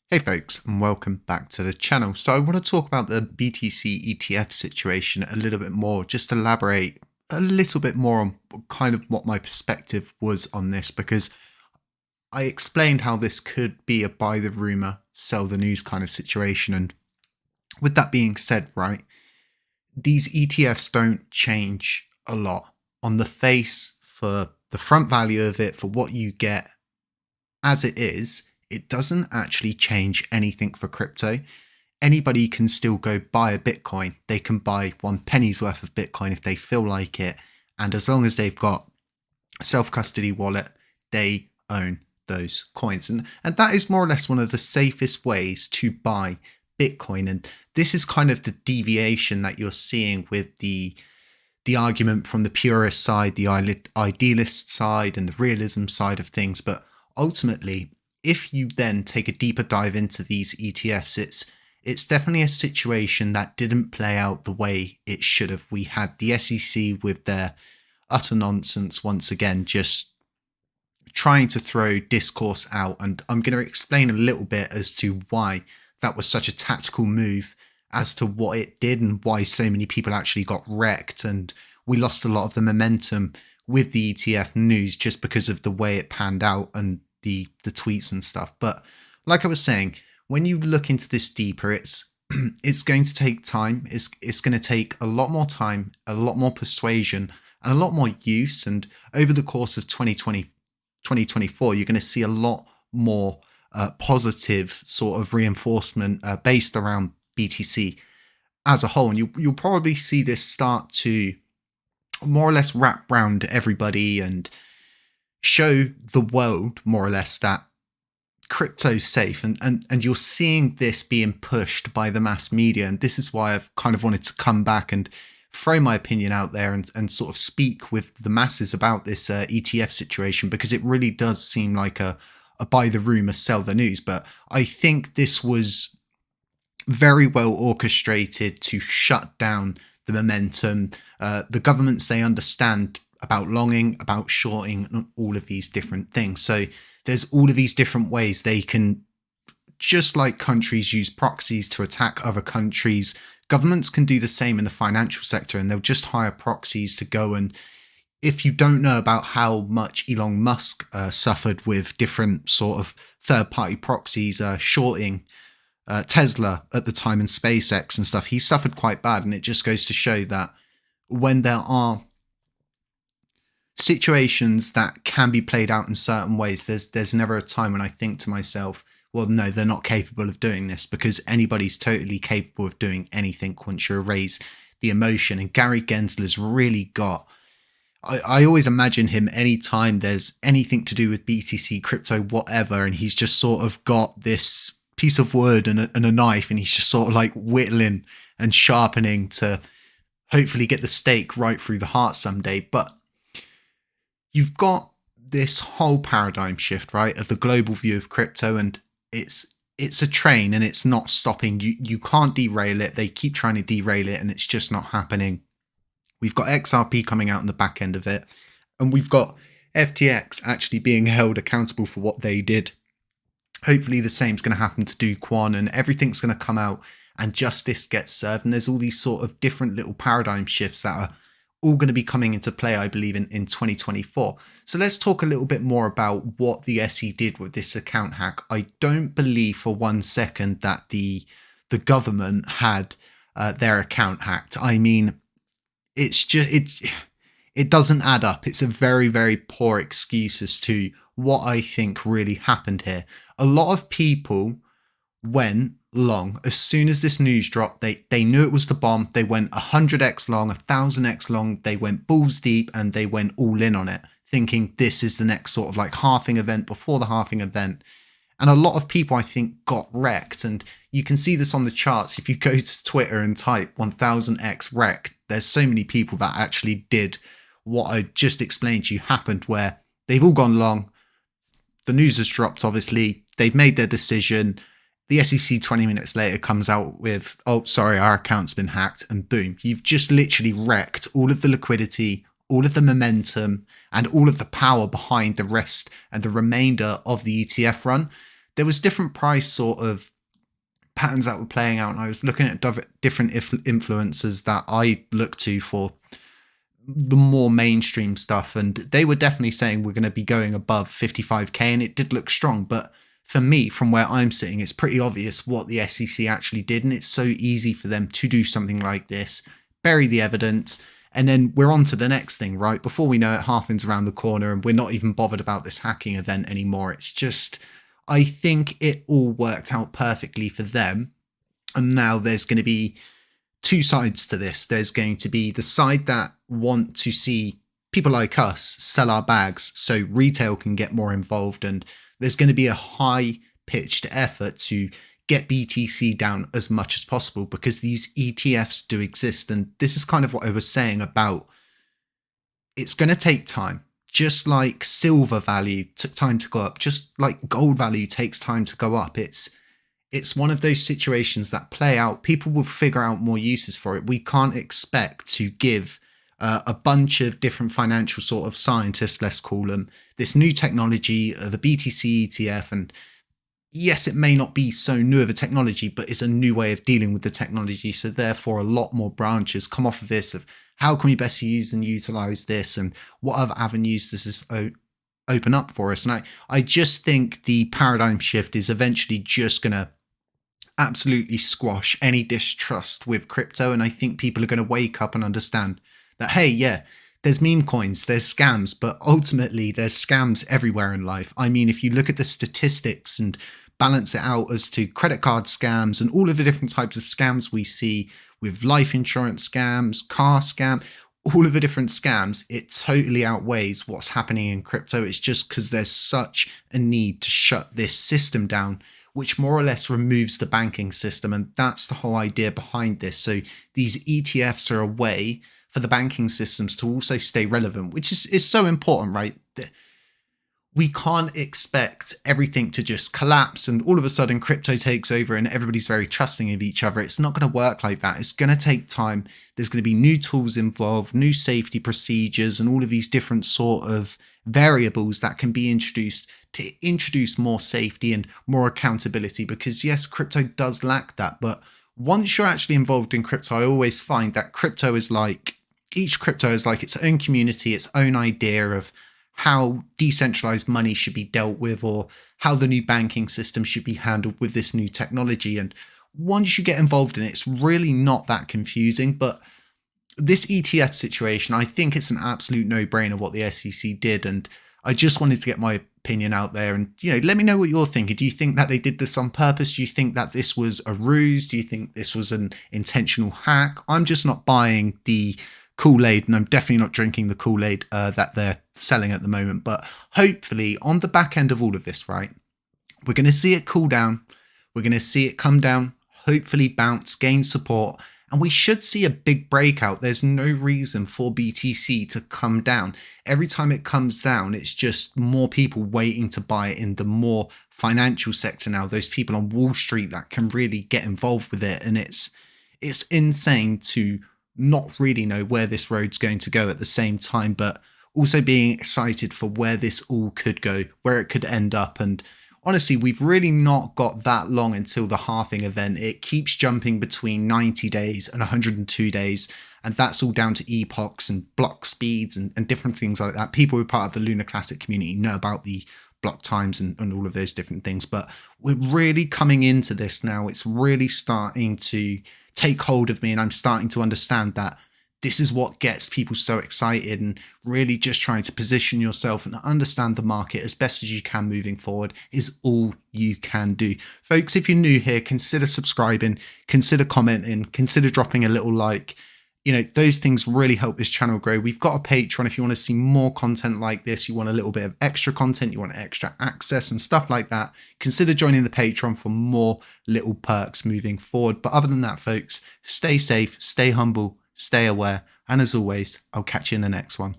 Hey folks, and welcome back to the channel. So I want to talk about the BTC ETF situation a little bit more, just elaborate a little bit more on kind of what my perspective was on this, because I explained how this could be a buy the rumor, sell the news kind of situation. And with that being said, right, these ETFs don't change a lot on the face for the front value of it, for what you get as it is. It doesn't actually change anything for crypto. Anybody can still go buy a Bitcoin. They can buy 1 penny's worth of Bitcoin if they feel like it. And as long as they've got a self-custody wallet, they own those coins. And that is more or less one of the safest ways to buy Bitcoin. And this is kind of the deviation that you're seeing with the argument from the purist side, the idealist side, and the realism side of things. But ultimately, if you then take a deeper dive into these ETFs, it's definitely a situation that didn't play out the way it should have. We had the SEC with their utter nonsense once again, just trying to throw discourse out. And I'm going to explain a little bit as to why that was such a tactical move, as to what it did and why so many people actually got wrecked. And we lost a lot of the momentum with the ETF news just because of the way it panned out and the tweets and stuff. But like I was saying, when you look into this deeper, it's going to take time. It's going to take a lot more time, a lot more persuasion, and a lot more use. And over the course of 2024, you're going to see a lot more positive sort of reinforcement based around BTC as a whole. And you'll probably see this start to more or less wrap around everybody and show the world more or less that crypto's safe. And you're seeing this being pushed by the mass media. And this is why I've kind of wanted to come back and throw my opinion out there and sort of speak with the masses about this ETF situation, because it really does seem like a buy the rumor, sell the news. But I think this was very well orchestrated to shut down the momentum. The governments, they understand about longing, about shorting, and all of these different things. So there's all of these different ways they can, just like countries use proxies to attack other countries, governments can do the same in the financial sector, and they'll just hire proxies to go. And if you don't know about how much Elon Musk suffered with different sort of third-party proxies shorting Tesla at the time and SpaceX and stuff, he suffered quite bad. And it just goes to show that when there are situations that can be played out in certain ways, there's never a time when I think to myself, well, no, they're not capable of doing this, because anybody's totally capable of doing anything once you erase the emotion. And Gary Gensler's really got, I always imagine him anytime there's anything to do with BTC, crypto, whatever, and he's just sort of got this piece of wood and a knife, and he's just sort of like whittling and sharpening to hopefully get the stake right through the heart someday. But you've got this whole paradigm shift, right, of the global view of crypto, and it's a train and it's not stopping. You can't derail it. They keep trying to derail it and it's just not happening. We've got XRP coming out in the back end of it, and we've got FTX actually being held accountable for what they did. Hopefully the same's going to happen to Do Kwon, and everything's going to come out and justice gets served. And there's all these sort of different little paradigm shifts that are all going to be coming into play, I believe, in 2024. So let's talk a little bit more about what the SE did with this account hack. I don't believe for 1 second that the government had their account hacked. I mean, it's just, it doesn't add up. It's a very, very poor excuse as to what I think really happened here. A lot of people went long. As soon as this news dropped, they knew it was the bomb. They went 100x long, 1000x long. They went balls deep and they went all in on it, thinking this is the next sort of like halving event before the halving event. And a lot of people, I think, got wrecked. And you can see this on the charts. If you go to Twitter and type 1000x wrecked, there's so many people that actually did what I just explained to you happened, where they've all gone long. The news has dropped, obviously. They've made their decision. The SEC 20 minutes later comes out with, oh, sorry, our account's been hacked, and boom, you've just literally wrecked all of the liquidity, all of the momentum, and all of the power behind the rest and the remainder of the ETF run. there was different price sort of patterns that were playing out. And I was looking at different influencers that I look to for the more mainstream stuff, and they were definitely saying we're going to be going above 55k, and it did look strong. But for me, from where I'm sitting, it's pretty obvious what the SEC actually did, and it's so easy for them to do something like this, bury the evidence, and then we're on to the next thing, right? Before we know it, halfing's around the corner and we're not even bothered about this hacking event anymore. It's just, I think it all worked out perfectly for them. And now there's going to be two sides to this. There's going to be the side that want to see people like us sell our bags so retail can get more involved, and there's going to be a high pitched effort to get BTC down as much as possible because these ETFs do exist. And this is kind of what I was saying about it's going to take time. Just like silver value took time to go up, just like gold value takes time to go up. It's one of those situations that play out. People will figure out more uses for it. We can't expect to give a bunch of different financial sort of scientists, let's call them, this new technology, the BTC ETF. And yes, it may not be so new of a technology, but it's a new way of dealing with the technology. So therefore, a lot more branches come off of this of how can we best use and utilize this, and what other avenues does this open up for us. And I just think the paradigm shift is eventually just going to absolutely squash any distrust with crypto. And I think people are going to wake up and understand that, hey, yeah, there's meme coins, there's scams, but ultimately there's scams everywhere in life. I mean, if you look at the statistics and balance it out as to credit card scams and all of the different types of scams we see with life insurance scams, car scam, all of the different scams, it totally outweighs what's happening in crypto. It's just because there's such a need to shut this system down, which more or less removes the banking system. And that's the whole idea behind this. So these ETFs are a way for the banking systems to also stay relevant, which is so important, right? We can't expect everything to just collapse and all of a sudden crypto takes over and everybody's very trusting of each other. It's not going to work like that. It's going to take time. There's going to be new tools involved, new safety procedures, and all of these different sort of variables that can be introduced to introduce more safety and more accountability. Because yes, crypto does lack that. But once you're actually involved in crypto, I always find that each crypto is like its own community, its own idea of how decentralized money should be dealt with, or how the new banking system should be handled with this new technology. And once you get involved in it, it's really not that confusing. But this ETF situation, I think it's an absolute no-brainer what the SEC did. And I just wanted to get my opinion out there. And, let me know what you're thinking. Do you think that they did this on purpose? Do you think that this was a ruse? Do you think this was an intentional hack? I'm just not buying the Kool-Aid, and I'm definitely not drinking the Kool-Aid that they're selling at the moment. But hopefully on the back end of all of this, right, we're going to see it cool down. We're going to see it come down, hopefully bounce, gain support, and we should see a big breakout. There's no reason for BTC to come down. Every time it comes down, it's just more people waiting to buy it in the more financial sector now, those people on Wall Street that can really get involved with it. And it's insane to not really know where this road's going to go at the same time, but also being excited for where this all could go, where it could end up. And honestly, we've really not got that long until the halving event. It keeps jumping between 90 days and 102 days. And that's all down to epochs and block speeds and different things like that. People who are part of the Lunar Classic community know about the block times and all of those different things. But we're really coming into this now. It's really starting to take hold of me, and I'm starting to understand that this is what gets people so excited, and really just trying to position yourself and understand the market as best as you can moving forward is all you can do. Folks, if you're new here, consider subscribing, consider commenting, consider dropping a little like. Those things really help this channel grow. We've got a Patreon if you want to see more content like this, you want a little bit of extra content, you want extra access and stuff like that. Consider joining the Patreon for more little perks moving forward. But other than that, folks, stay safe, stay humble, stay aware. And as always, I'll catch you in the next one.